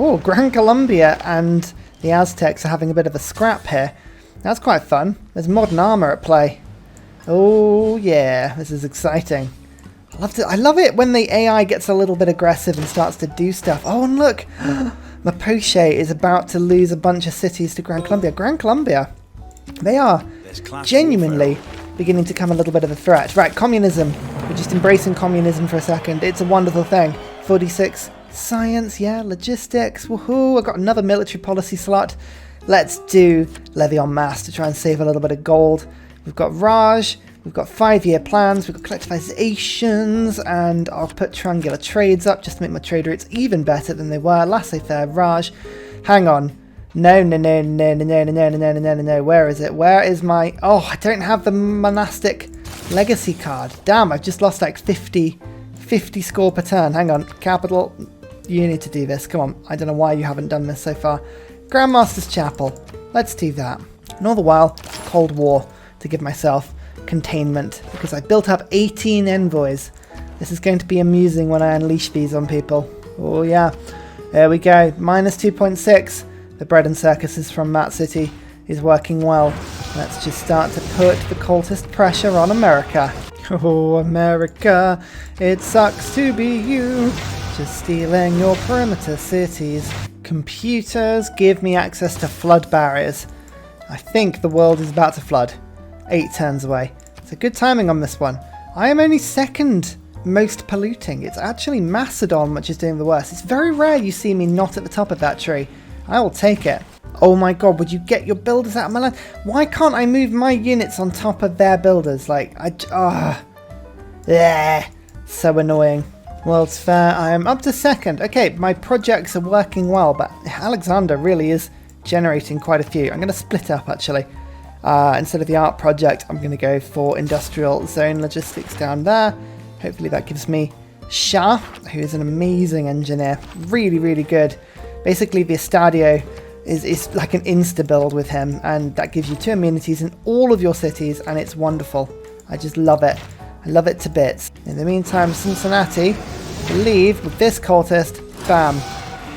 Oh, Gran Colombia and the Aztecs are having a bit of a scrap here. That's quite fun. There's modern armor at play. Oh yeah, this is exciting. I love it when the AI gets a little bit aggressive and starts to do stuff. Oh, and look, Mapoche is about to lose a bunch of cities to Gran Colombia. Gran Colombia, they are genuinely beginning to become a little bit of a threat. Right, communism. We're just embracing communism for a second. It's a wonderful thing. 46, science, yeah, logistics, woohoo. I've got another military policy slot. Let's do levy en masse to try and save a little bit of gold. We've got Raj, we've got 5-year plans, we've got collectivizations, and I'll put triangular trades up just to make my trade rates even better than they were. Laissez-faire, Raj. Hang on. No. Where is it? Where is my... Oh, I don't have the monastic legacy card. Damn, I've just lost like 50 score per turn. Hang on. Capital, you need to do this. Come on. I don't know why you haven't done this so far. Grandmaster's Chapel. Let's do that. And all the while, Cold War to give myself containment because I built up 18 envoys. This is going to be amusing when I unleash these on people. Oh yeah. There we go. Minus 2.6. The bread and circuses from that city is working well. Let's just start to put the cultist pressure on America. Oh, America, it sucks to be you. Just stealing your perimeter cities. Computers give me access to flood barriers. I think the world is about to flood. 8 turns away. So good timing on this one. I am only second most polluting. It's actually Macedon which is doing the worst. It's very rare you see me not at the top of that tree. I will take it. Oh my god, would you get your builders out of my land? Why can't I move my units on top of their builders? Like, so annoying. World's Fair, I am up to second. Okay, my projects are working well, but Alexander really is generating quite a few. I'm going to split up actually. Instead of the art project, I'm going to go for industrial zone logistics down there. Hopefully that gives me Shah, who is an amazing engineer. Really, really good. Basically, the Estadio is like an insta-build with him, and that gives you 2 amenities in all of your cities, and it's wonderful. I just love it. I love it to bits. In the meantime, Cincinnati, I believe, with this cultist, bam,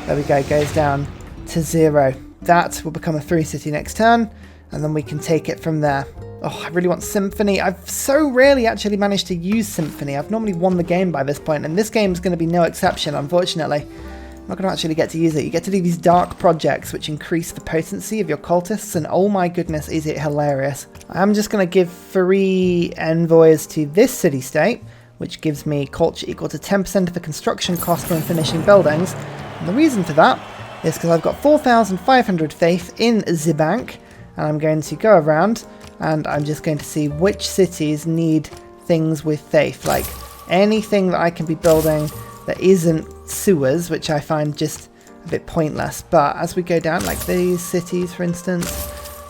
there we go, goes down to 0. That will become a 3-city next turn, and then we can take it from there. Oh, I really want Symphony. I've so rarely actually managed to use Symphony. I've normally won the game by this point, and this game is going to be no exception, unfortunately. I'm not going to actually get to use it. You get to do these dark projects which increase the potency of your cultists, and oh my goodness, is it hilarious. I'm just going to give 3 envoys to this city-state, which gives me culture equal to 10% of the construction cost when finishing buildings. And the reason for that is because I've got 4,500 faith in the bank, and I'm going to go around and I'm just going to see which cities need things with faith, like anything that I can be building that isn't sewers, which I find just a bit pointless. But as we go down, like these cities for instance,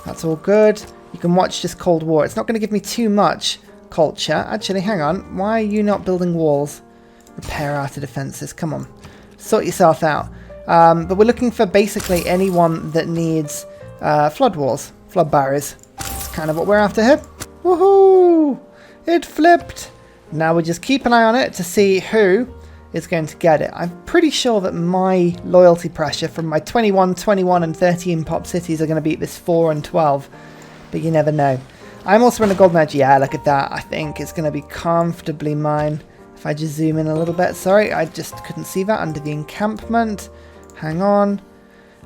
that's all good. You can watch just Cold War. It's not going to give me too much culture. Actually, hang on, why are you not building walls? Repair outer defenses, come on, sort yourself out. But we're looking for basically anyone that needs flood walls, flood barriers. That's kind of what we're after here. Woohoo! It flipped! Now we just keep an eye on it to see who is going to get it. I'm pretty sure that my loyalty pressure from my 21, 21 and 13 pop cities are going to beat this 4 and 12. But you never know. I'm also in a golden edge. Yeah, look at that. I think it's going to be comfortably mine. If I just zoom in a little bit. Sorry, I just couldn't see that under the encampment. Hang on.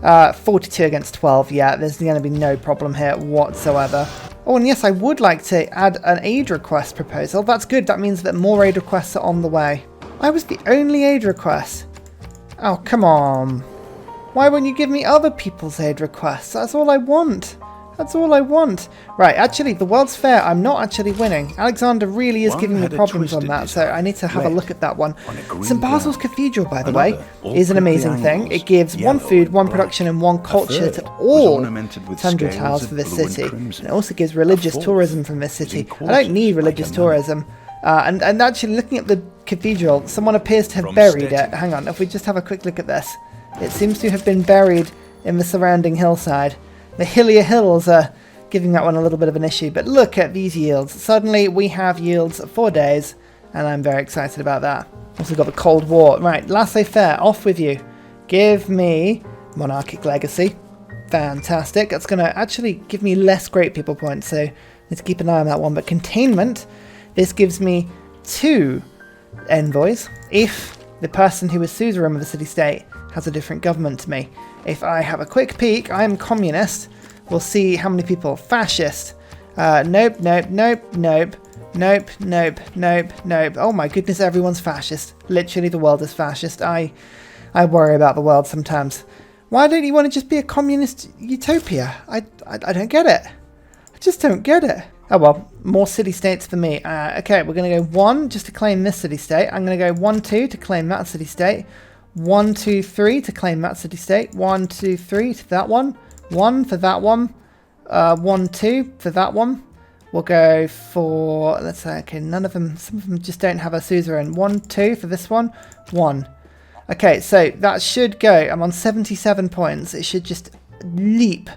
42 against 12. Yeah, there's going to be no problem here whatsoever. Oh, and yes, I would like to add an aid request proposal. That's good. That means that more aid requests are on the way. I was the only aid request. Oh, come on. Why won't you give me other people's aid requests? That's all I want. That's all I want. Right, actually, the World's Fair, I'm not actually winning. Alexander really is giving me problems on that, so I need to have a look at that one. St. Basil's Cathedral, by the way, is an amazing thing. It gives 1 food, 1 production, and 1 culture to all tundra tiles for this city. And it also gives religious tourism from this city. I don't need religious tourism. And actually, looking at the cathedral, someone appears to have buried it. Hang on, if we just have a quick look at this. It seems to have been buried in the surrounding hillside. The hillier hills are giving that one a little bit of an issue, but look at these yields. Suddenly we have yields for days, and I'm very excited about that. Also got the Cold War. Right, laissez-faire, off with you. Give me monarchic legacy. Fantastic. That's going to actually give me less great people points, so need to keep an eye on that one. But containment, this gives me 2 envoys if the person who is suzerain of the city-state has a different government to me. If I have a quick peek, I am communist. We'll see how many people. Fascist. Nope, nope, nope, nope. Nope, nope, nope, nope. Oh my goodness, everyone's fascist. Literally, the world is fascist. I worry about the world sometimes. Why don't you want to just be a communist utopia? I don't get it. I just don't get it. Oh well, more city-states for me. Okay, we're going to go 1 just to claim this city-state. I'm going to go 1, 2 to claim that city-state. 1, 2, 3 to claim that city-state. 1, 2, 3 to that one. 1 for that one. 1, 2 for that one. We'll go for, let's say, okay, none of them, some of them just don't have a suzerain. 1, 2 for this one. 1. Okay, so that should go. I'm on 77 points. It should just leap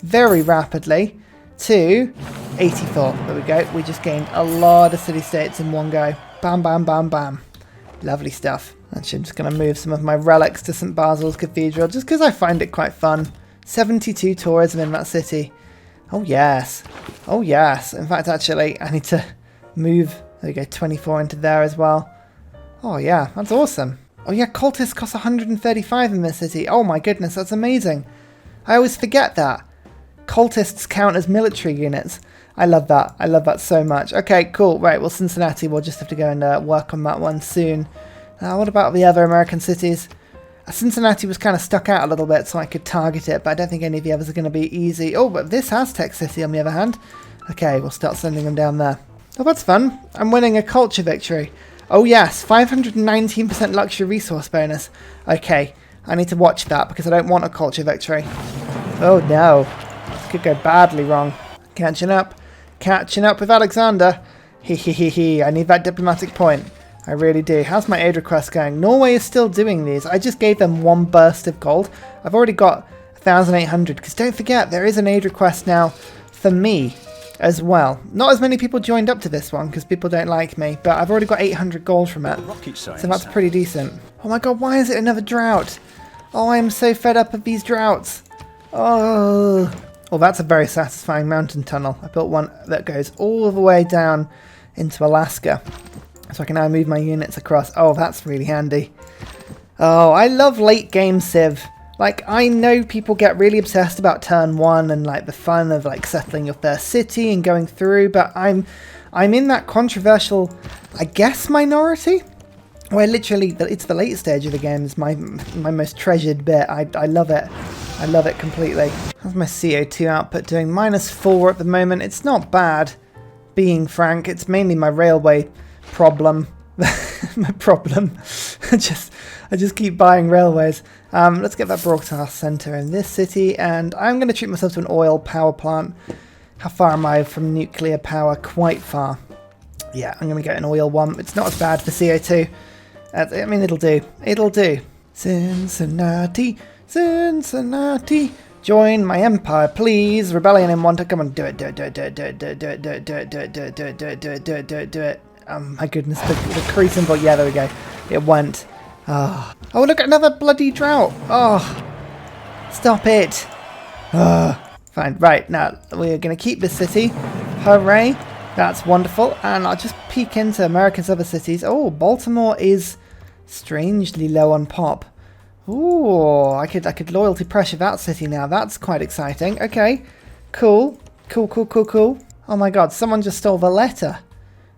very rapidly to 84. There we go. We just gained a lot of city-states in one go. Bam, bam, bam, bam. Lovely stuff. Actually, I'm just going to move some of my relics to St. Basil's Cathedral just because I find it quite fun. 72 tourism in that city. Oh, yes. Oh, yes. In fact, actually, I need to move, there we go, 24 into there as well. Oh, yeah. That's awesome. Oh, yeah, cultists cost 135 in this city. Oh, my goodness. That's amazing. I always forget that. Cultists count as military units. I love that. I love that so much. Okay, cool. Right, well, Cincinnati, we'll just have to go and work on that one soon. What about the other American cities? Cincinnati was kind of stuck out a little bit, so I could target it, but I don't think any of the others are going to be easy. Oh, but this Aztec city, on the other hand. Okay, we'll start sending them down there. Oh, that's fun. I'm winning a culture victory. Oh, yes, 519% luxury resource bonus. Okay, I need to watch that because I don't want a culture victory. Oh, no. This could go badly wrong. Catching up. Catching up with Alexander. He. I need that diplomatic point. I really do. How's my aid request going? Norway is still doing these. I just gave them 1 burst of gold. I've already got 1,800. Because don't forget, there is an aid request now for me as well. Not as many people joined up to this one because people don't like me. But I've already got 800 gold from it. So that's pretty decent. Oh my god, why is it another drought? Oh, I am so fed up of these droughts. Oh, that's a very satisfying mountain tunnel. I built one that goes all the way down into Alaska. So I can now move my units across. Oh, that's really handy. Oh, I love late game Civ. Like, I know people get really obsessed about turn 1 and like the fun of like settling your first city and going through, but I'm in that controversial, I guess, minority where literally it's the late stage of the game is my most treasured bit. I love it. I love it completely. How's my CO2 output doing? -4 at the moment. It's not bad, being frank. It's mainly my railway problem. My problem. I just keep buying railways. Let's get that broadcast center in this city, and I'm going to treat myself to an oil power plant. How far am I from nuclear power? Quite far. Yeah, I'm going to get an oil one. It's not as bad for CO2. I mean, it'll do. It'll do. Cincinnati, Cincinnati, join my empire, please. Rebellion in one. Come on, do it, do it, do it, do it, do it, do it, do it, do it, do it, do it, do it, do it, do it, do it, do it, do it, do it. Oh my goodness, the Cree symbol. Yeah, there we go. It went. Oh, look at another bloody drought. Oh, stop it. Fine. Right, now we're going to keep this city. Hooray. That's wonderful. And I'll just peek into America's other cities. Oh, Baltimore is strangely low on pop. Ooh, I could loyalty pressure that city now. That's quite exciting. Okay, cool. Cool, cool, cool, cool. Oh my god, someone just stole the letter.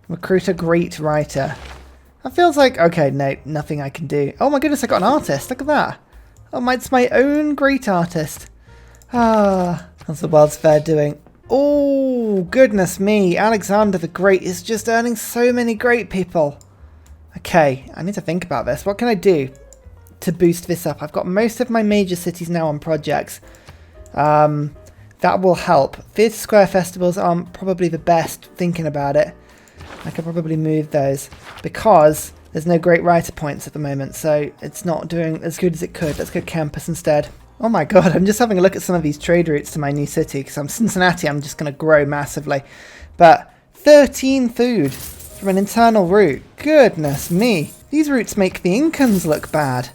Recruit a great writer. That feels like... Okay, no, nothing I can do. Oh my goodness, I got an artist. Look at that. Oh, it's my own great artist. How's the World's Fair doing? Oh, goodness me. Alexander the Great is just earning so many great people. Okay, I need to think about this. What can I do to boost this up? I've got most of my major cities now on projects. That will help. Theatre Square festivals aren't probably the best, thinking about it. I could probably move those because there's no great writer points at the moment, so it's not doing as good as it could. Let's go campus instead. Oh my god, I'm just having a look at some of these trade routes to my new city because I'm Cincinnati. I'm just going to grow massively. But 13 food from an internal route. Goodness me. These routes make the incomes look bad.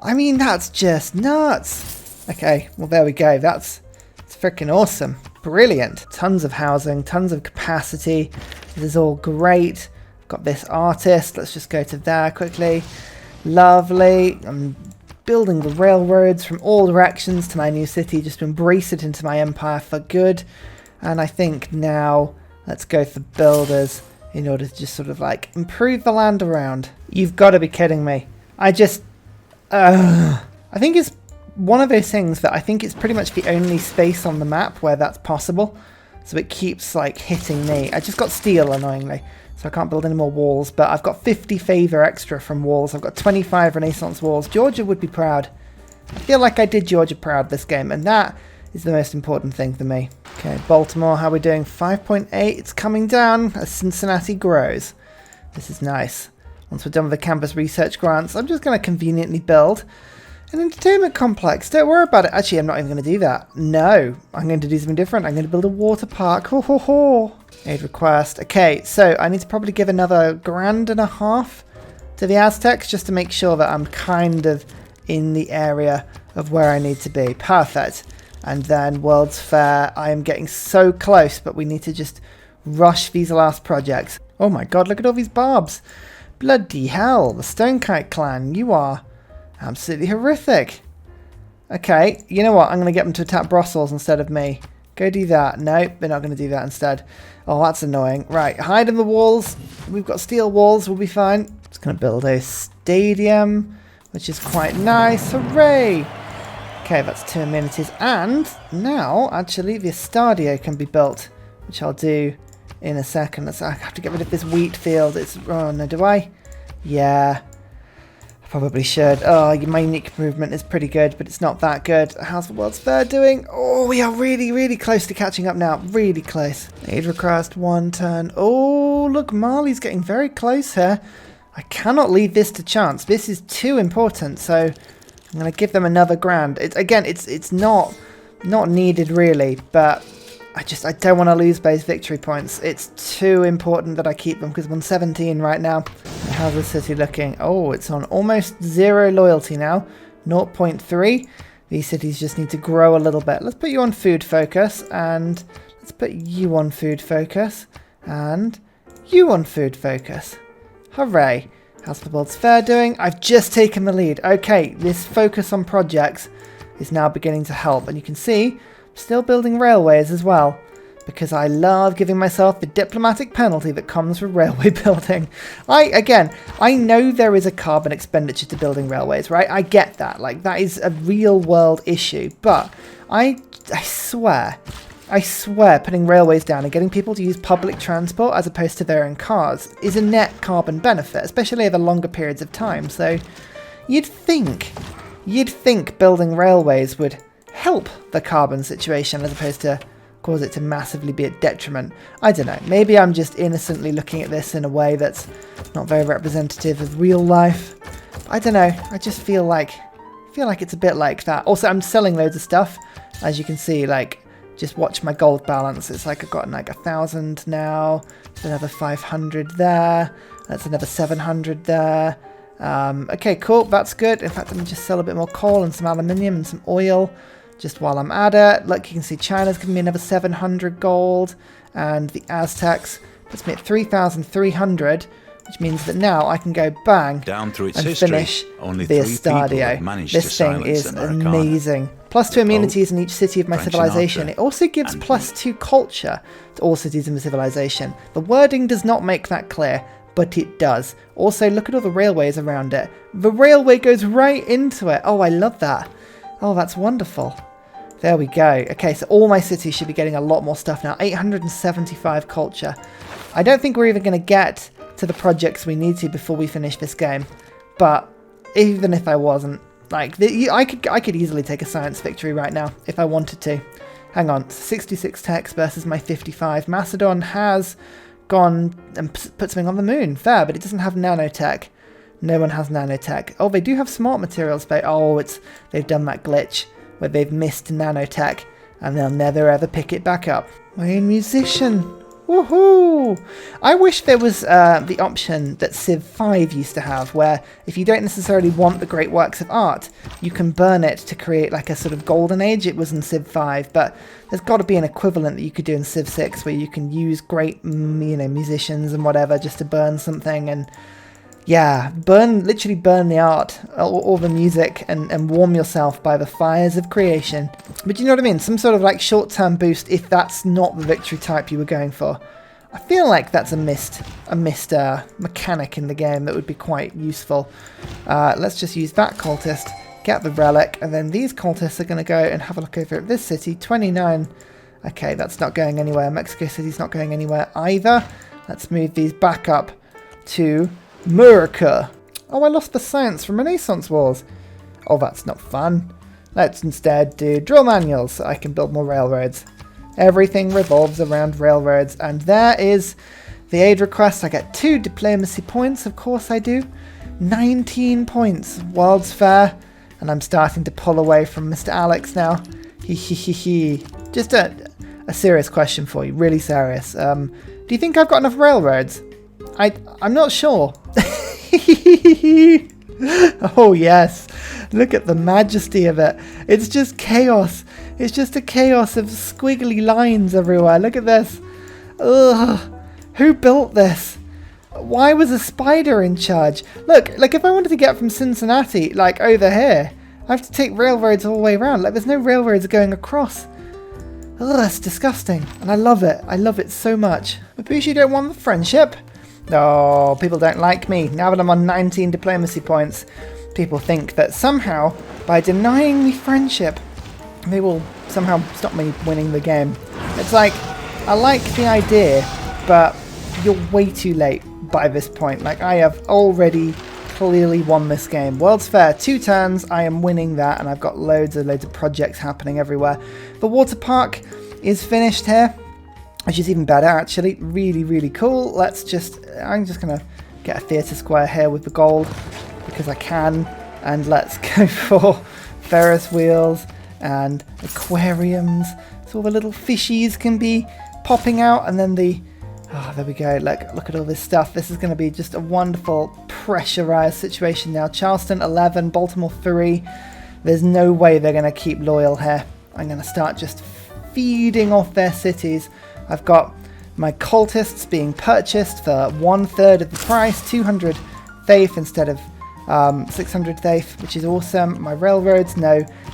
I mean, that's just nuts. Okay, well, there we go. It's freaking awesome. Brilliant. Tons of housing, tons of capacity. This is all great. Got this artist. Let's just go to there quickly. Lovely. I'm building the railroads from all directions to my new city. Just to embrace it into my empire for good. And I think now let's go for builders in order to just sort of like improve the land around. You've got to be kidding me. I think it's one of those things that I think it's pretty much the only space on the map where that's possible. So it keeps like hitting me. I just got steel annoyingly, so I can't build any more walls, but I've got 50 favour extra from walls. I've got 25 Renaissance walls. Georgia would be proud. I feel like I did Georgia proud this game, and that is the most important thing for me. Okay, Baltimore, how are we doing? 5.8. It's coming down as Cincinnati grows. This is nice. Once we're done with the campus research grants, I'm just going to conveniently build an entertainment complex. Don't worry about it. Actually, I'm not even going to do that. No, I'm going to do something different. I'm going to build a water park. Ho, ho, ho. Aid request. Okay, so I need to probably give another $1.5 grand to the Aztecs just to make sure that I'm kind of in the area of where I need to be. Perfect. And then World's Fair. I am getting so close, but we need to just rush these last projects. Oh my god, look at all these barbs. Bloody hell, the Stonekite clan, you are absolutely horrific. Okay, you know what? I'm going to get them to attack Brussels instead of me. Go do that. Nope, they're not going to do that instead. Oh, that's annoying. Right, hide in the walls. We've got steel walls, we'll be fine. Just going to build a stadium, which is quite nice. Hooray! Okay, that's 2 amenities. And now, actually, the Estadio can be built, which I'll do in a second. I have to get rid of this wheat field. Oh no, do I? Yeah, I probably should. Oh, my unique movement is pretty good, but it's not that good. How's the World's Fair doing? Oh, we are really, really close to catching up now. Really close. Aid request 1 turn. Oh, look, Mali's getting very close here. I cannot leave this to chance. This is too important, so I'm going to give them another grand. It's not needed really, but I don't want to lose base victory points. It's too important that I keep them because I'm on 17 right now. How's the city looking? Oh, it's on almost 0 loyalty now. 0.3. These cities just need to grow a little bit. Let's put you on food focus, and let's put you on food focus, and you on food focus. Hooray. How's the World's Fair doing? I've just taken the lead. Okay, this focus on projects is now beginning to help, and you can see still building railways as well, because I love giving myself the diplomatic penalty that comes with railway building. I know there is a carbon expenditure to building railways, right? I get that. Like, that is a real world issue, but I swear putting railways down and getting people to use public transport as opposed to their own cars is a net carbon benefit, especially over longer periods of time. So you'd think building railways would help the carbon situation as opposed to cause it to massively be a detriment. I don't know. Maybe I'm just innocently looking at this in a way that's not very representative of real life. I don't know. I just feel like it's a bit like that. Also, I'm selling loads of stuff. As you can see, like, just watch my gold balance. It's like I've got like 1,000 now. There's another 500 there. That's another 700 there. Okay, cool. That's good. In fact, let me just sell a bit more coal and some aluminium and some oil just while I'm at it. Look, you can see China's giving me another 700 gold, and the Aztecs puts me at 3,300, which means that now I can go bang down through its and history, finish only the 3 Estadio. This thing is amazing. Plus 2 amenities in each city of my civilization. It also gives plus 2 culture to all cities in the civilization. The wording does not make that clear, but it does. Also, look at all the railways around it. The railway goes right into it. Oh, I love that. Oh, that's wonderful. There we go. Okay, so all my cities should be getting a lot more stuff now. 875 culture. I don't think we're even going to get to the projects we need to before we finish this game. But even if I wasn't, like, I could easily take a science victory right now if I wanted to. Hang on, 66 techs versus my 55. Macedon has gone and put something on the moon. Fair, but it doesn't have nanotech. No one has nanotech. Oh, they do have smart materials, but oh, they've done that glitch where they've missed nanotech and they'll never ever pick it back up. My own musician. Woohoo! I wish there was the option that Civ 5 used to have, where if you don't necessarily want the great works of art, you can burn it to create like a sort of golden age. It was in Civ 5, but there's got to be an equivalent that you could do in Civ 6, where you can use great, musicians and whatever just to burn something and, yeah, literally burn the art or the music and warm yourself by the fires of creation. But you know what I mean? Some sort of like short-term boost if that's not the victory type you were going for. I feel like that's a missed mechanic in the game that would be quite useful. Let's just use that cultist, get the relic, and then these cultists are going to go and have a look over at this city. 29. Okay, that's not going anywhere. Mexico City's not going anywhere either. Let's move these back up to America. Oh, I lost the science from Renaissance Wars. Oh, that's not fun. Let's instead do drill manuals so I can build more railroads. Everything revolves around railroads. And there is the aid request. I get 2 diplomacy points. Of course I do. 19 points. World's Fair. And I'm starting to pull away from Mr. Alex now. He. Just a serious question for you. Really serious. Do you think I've got enough railroads? I'm not sure. Oh yes, look at the majesty of it. It's just chaos. It's just a chaos of squiggly lines everywhere. Look at this. Ugh. Who built this? Why was a spider in charge? Look, like if I wanted to get from Cincinnati, like over here, I have to take railroads all the way around. Like there's no railroads going across. Ugh, it's disgusting. And I love it. I love it so much. But you don't want the friendship? Oh, people don't like me. Now that I'm on 19 diplomacy points, people think that somehow, by denying me friendship, they will somehow stop me winning the game. It's like, I like the idea, but you're way too late by this point. Like, I have already clearly won this game. World's Fair, 2 turns, I am winning that, and I've got loads of projects happening everywhere. The water park is finished here, which is even better actually. Really, really cool. I'm just gonna get a theatre square here with the gold because I can, and let's go for Ferris wheels and aquariums so all the little fishies can be popping out, and then there we go. Look at all this stuff. This is going to be just a wonderful pressurized situation now. Charleston 11, Baltimore 3. There's no way they're going to keep loyal here. I'm going to start just feeding off their cities. I've got my cultists being purchased for 1/3 of the price, 200 faith instead of 600 faith, which is awesome. My railroads,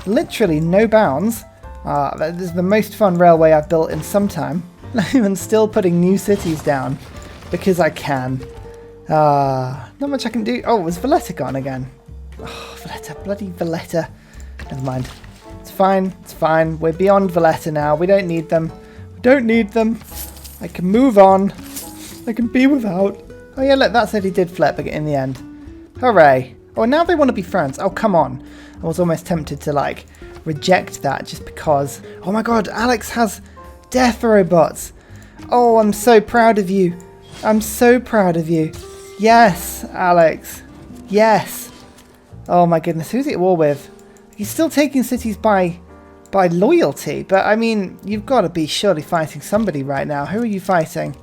literally no bounds. This is the most fun railway I've built in some time. I'm still putting new cities down because I can. Not much I can do. Oh, was Valletta gone again? Oh, Valletta, bloody Valletta. Never mind. It's fine. It's fine. We're beyond Valletta now. We don't need them. Don't need them. I can move on. I can be without. Oh yeah, look, that said he did flip in the end. Hooray. Oh, now they want to be friends. Oh, come on. I was almost tempted to, reject that just because. Oh my god, Alex has death robots. Oh, I'm so proud of you. I'm so proud of you. Yes, Alex. Yes. Oh my goodness, who's he at war with? He's still taking cities by loyalty, but I mean, you've got to be surely fighting somebody right now. Who are you fighting?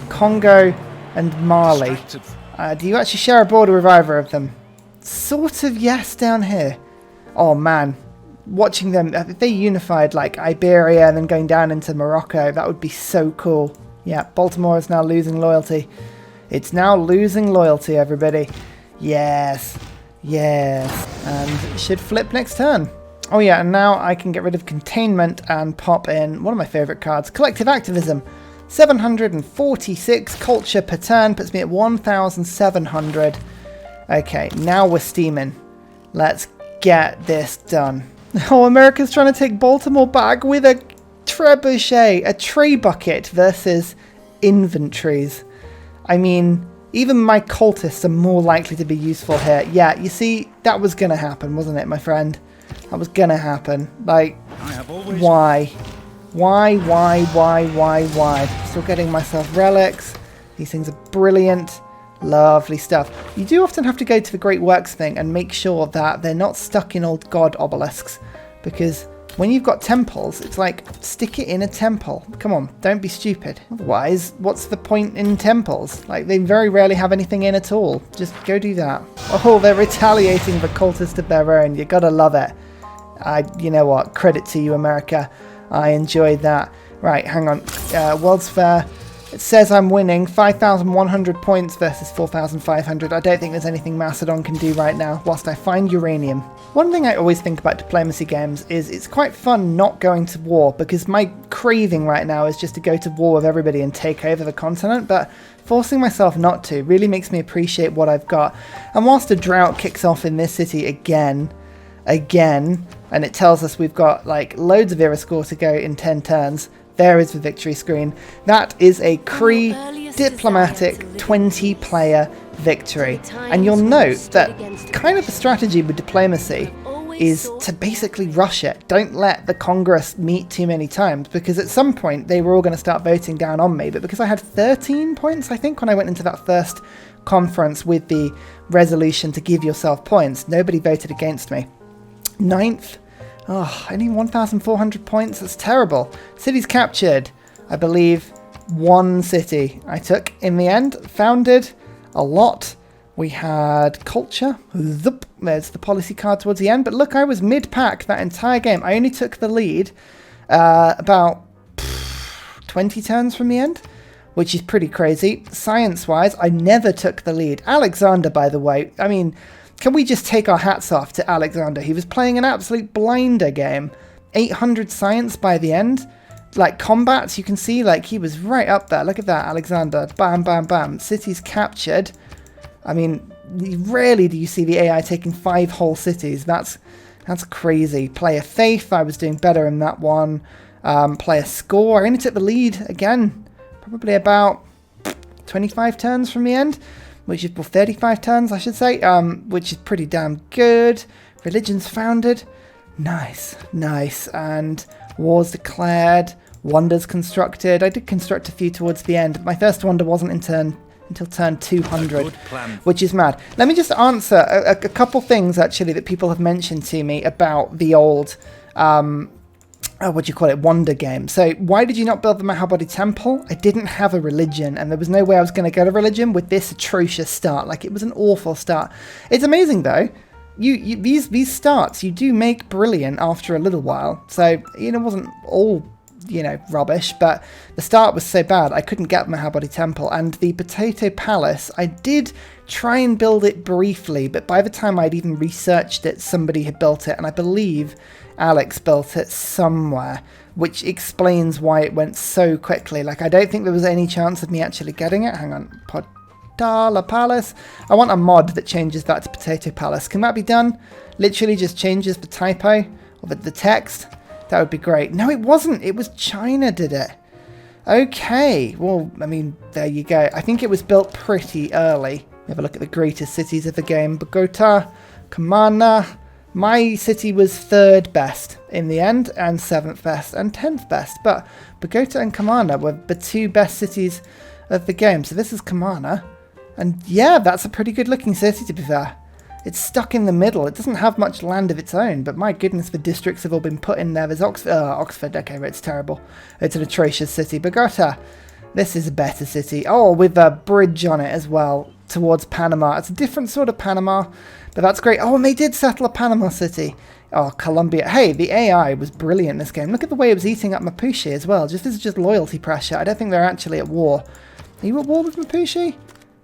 Congo and Mali. Do you actually share a border with either of them? Sort of, yes, down here. Oh man, watching them, if they unified like Iberia and then going down into Morocco, that would be so cool. Yeah, Baltimore is now losing loyalty. It's now losing loyalty, everybody. Yes, yes, and it should flip next turn. Oh yeah, and now I can get rid of containment and pop in one of my favourite cards, Collective Activism. 746 culture per turn, puts me at 1,700. Okay, now we're steaming. Let's get this done. Oh, America's trying to take Baltimore back with a trebuchet, a tray bucket versus inventories. I mean, even my cultists are more likely to be useful here. Yeah, you see, that was going to happen, wasn't it, my friend? That was gonna happen. Like, why? Why? Still getting myself relics. These things are brilliant. Lovely stuff. You do often have to go to the Great Works thing and make sure that they're not stuck in old god obelisks, because When you've got temples, it's like, stick it in a temple. Come on, don't be stupid. Otherwise, what's the point in temples? Like, they very rarely have anything in at all. Just go do that. Oh, they're retaliating the cultist of their own. You gotta love it. You know what? Credit to you, America. I enjoyed that. Right, hang on. World's Fair. It says I'm winning 5,100 points versus 4,500. I don't think there's anything Macedon can do right now, whilst I find uranium. One thing I always think about diplomacy games is it's quite fun not going to war, because my craving right now is just to go to war with everybody and take over the continent, but forcing myself not to really makes me appreciate what I've got. And whilst a drought kicks off in this city again, and it tells us we've got like loads of era score to go in 10 turns, there is the victory screen. That is a Cree diplomatic 20-player victory. And you'll note that kind of the strategy with diplomacy is to basically rush it. Don't let the Congress meet too many times, because at some point they were all going to start voting down on me. But because I had 13 points, I think, when I went into that first conference with the resolution to give yourself points, nobody voted against me. 9th. Oh, only 1,400 points? That's terrible. Cities captured. I believe one city I took in the end. Founded a lot. We had culture. Zup. There's the policy card towards the end. But look, I was mid-pack that entire game. I only took the lead about 20 turns from the end, which is pretty crazy. Science-wise, I never took the lead. Alexander, by the way, I mean, can we just take our hats off to Alexander? He was playing an absolute blinder game. 800 science by the end. Like, combats, you can see, like, he was right up there. Look at that, Alexander. Bam, bam, bam. Cities captured. I mean, rarely do you see the AI taking 5 whole cities. That's crazy. Player faith, I was doing better in that one. Player score, I only took the lead again. Probably about 25 turns from the end. Which is, well, 35 turns, I should say, which is pretty damn good. Religions founded. Nice, nice. And wars declared. Wonders constructed. I did construct a few towards the end. My first wonder wasn't until turn 200, which is mad. Let me just answer a couple things, actually, that people have mentioned to me about the old... what do you call it, wonder game. So why did you not build the Mahabodhi temple? I didn't have a religion, and there was no way I was going to get a religion with this atrocious start. Like, it was an awful start. It's amazing though. These starts you do make brilliant after a little while. So, you know, it wasn't all, you know, rubbish, but the start was so bad I couldn't get Mahabodhi temple. And the potato palace, I did try and build it briefly, but by the time I'd even researched it, somebody had built it, and I believe Alex built it somewhere, which explains why it went so quickly. Like, I don't think there was any chance of me actually getting it. Hang on. Podala Palace. I want a mod that changes that to Potato Palace. Can that be done? Literally just changes the typo or the text. That would be great. No, it wasn't. It was China did it. Okay. Well, I mean, there you go. I think it was built pretty early. Have a look at the greatest cities of the game. Bogota, Kamana. My city was 3rd best in the end, and 7th best, and 10th best. But Bogota and Kamana were the 2 best cities of the game. So this is Kamana. And yeah, that's a pretty good looking city, to be fair. It's stuck in the middle. It doesn't have much land of its own, but my goodness, the districts have all been put in there. There's Oxford. Okay, it's terrible. It's an atrocious city. Bogota. This is a better city. Oh, with a bridge on it as well towards Panama. It's a different sort of Panama, but that's great. Oh, and they did settle a Panama city. Oh, Colombia. Hey, the AI was brilliant in this game. Look at the way it was eating up Mapuche as well. This is just loyalty pressure. I don't think they're actually at war. Are you at war with Mapuche?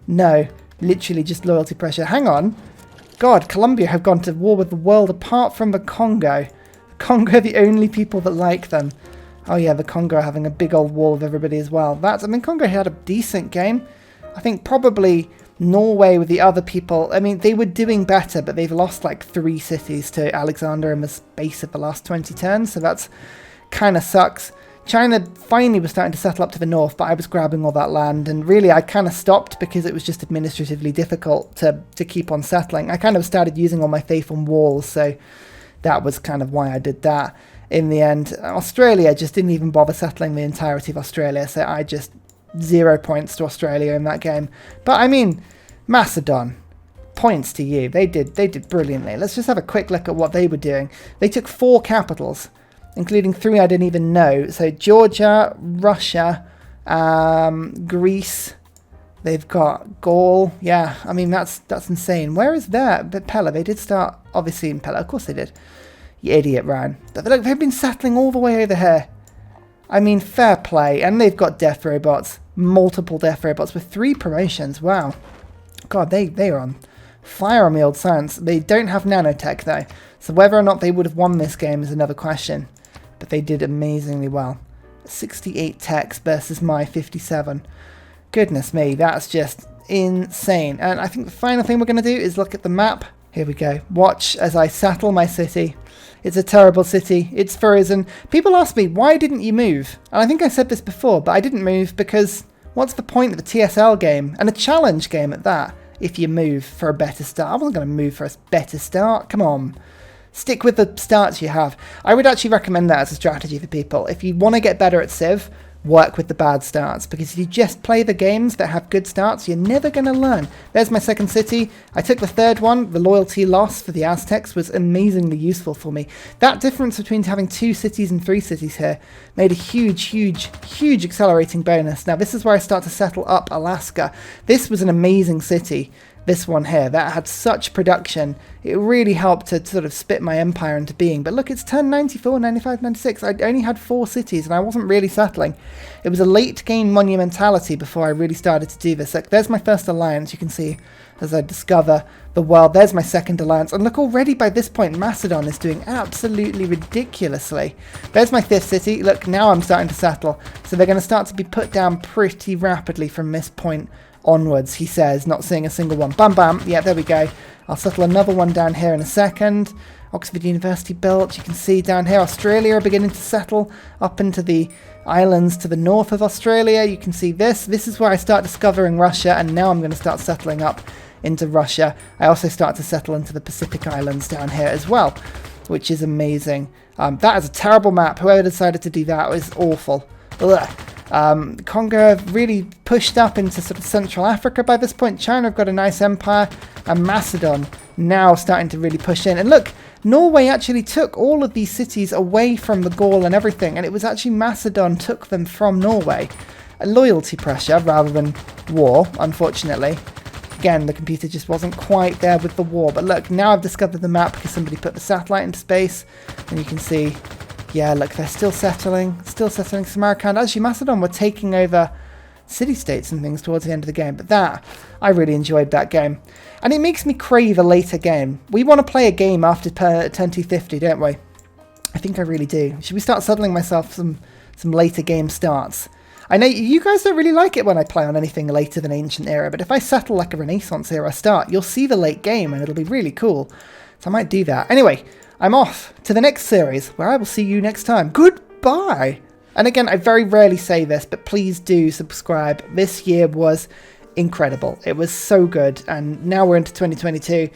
No, literally just loyalty pressure. Hang on. God, Colombia have gone to war with the world apart from the Congo. The Congo are the only people that like them. Oh yeah, the Congo are having a big old war with everybody as well. I mean, Congo had a decent game. I think probably Norway with the other people, I mean, they were doing better, but they've lost like 3 cities to Alexander in the space of the last 20 turns, so that's kind of sucks. China finally was starting to settle up to the north, but I was grabbing all that land, and really I kind of stopped because it was just administratively difficult to keep on settling. I kind of started using all my faith on walls, so that was kind of why I did that in the end. Australia just didn't even bother settling the entirety of Australia, so I just 0 points to Australia in that game. But I mean, Macedon, points to you. They did brilliantly. Let's just have a quick look at what they were doing. They took 4 capitals. including 3 I didn't even know. So Georgia, Russia, Greece. They've got Gaul. Yeah, I mean, that's insane. Where is that? But Pella, they did start, obviously, in Pella. Of course they did. You idiot, Ryan. Look, they've been settling all the way over here. I mean, fair play. And they've got death robots. Multiple death robots with 3 promotions. Wow. God, they are on fire on the old science. They don't have nanotech, though. So whether or not they would have won this game is another question. But they did amazingly well. 68 techs versus my 57. Goodness me, that's just insane. And I think the final thing we're going to do is look at the map. Here we go. Watch as I settle my city. It's a terrible city. It's frozen. People ask me, why didn't you move? And I think I said this before, but I didn't move because what's the point of a TSL game, and a challenge game at that, if you move for a better start? I wasn't going to move for a better start. Come on. Stick with the starts you have. I would actually recommend that as a strategy for people. If you want to get better at Civ, work with the bad starts, because if you just play the games that have good starts, you're never going to learn. There's my second city. I took the third one. The loyalty loss for the Aztecs was amazingly useful for me. That difference between having 2 cities and 3 cities here made a huge, huge, huge accelerating bonus. Now, this is where I start to settle up Alaska. This was an amazing city. This one here, that had such production. It really helped to sort of spit my empire into being. But look, it's turn 94, 95, 96. I only had 4 cities and I wasn't really settling. It was a late game monumentality before I really started to do this. Like, there's my first alliance, you can see, as I discover the world. There's my second alliance. And look, already by this point, Macedon is doing absolutely ridiculously. There's my 5th city. Look, now I'm starting to settle. So they're going to start to be put down pretty rapidly from this point onwards, he says, not seeing a single one. Bam, bam. Yeah, there we go. I'll settle another one down here in a second. Oxford University built. You can see down here, Australia are beginning to settle up into the islands to the north of Australia. You can see this. This is where I start discovering Russia, and now I'm going to start settling up into Russia. I also start to settle into the Pacific Islands down here as well, which is amazing. That is a terrible map. Whoever decided to do that was awful. Ugh. Congo have really pushed up into sort of Central Africa by this point. China have got a nice empire, and Macedon now starting to really push in. And look, Norway actually took all of these cities away from the Gaul and everything, and it was actually Macedon took them from Norway. A loyalty pressure rather than war, unfortunately. Again, the computer just wasn't quite there with the war. But look, now I've discovered the map because somebody put the satellite into space, and you can see, yeah, look, they're still settling Samarkand. Actually, Macedon were taking over city-states and things towards the end of the game. But that, I really enjoyed that game. And it makes me crave a later game. We want to play a game after 10-50, don't we? I think I really do. Should we start settling myself some later game starts? I know you guys don't really like it when I play on anything later than Ancient Era, but if I settle like a Renaissance Era start, you'll see the late game and it'll be really cool. So I might do that. Anyway, I'm off to the next series, where I will see you next time. Goodbye! And again, I very rarely say this, but please do subscribe. This year was incredible. It was so good, and now we're into 2022.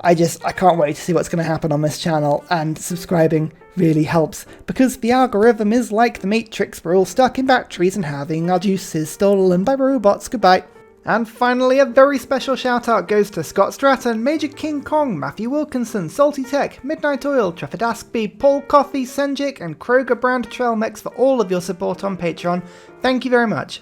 I can't wait to see what's going to happen on this channel, and subscribing really helps, because the algorithm is like the Matrix. We're all stuck in batteries and having our juices stolen by robots. Goodbye. And finally, a very special shout out goes to Scott Stratton, Major King Kong, Matthew Wilkinson, Salty Tech, Midnight Oil, Trevor Daskby, Paul Coffey, Senjik, and Kroger Brand Trail Mix for all of your support on Patreon. Thank you very much.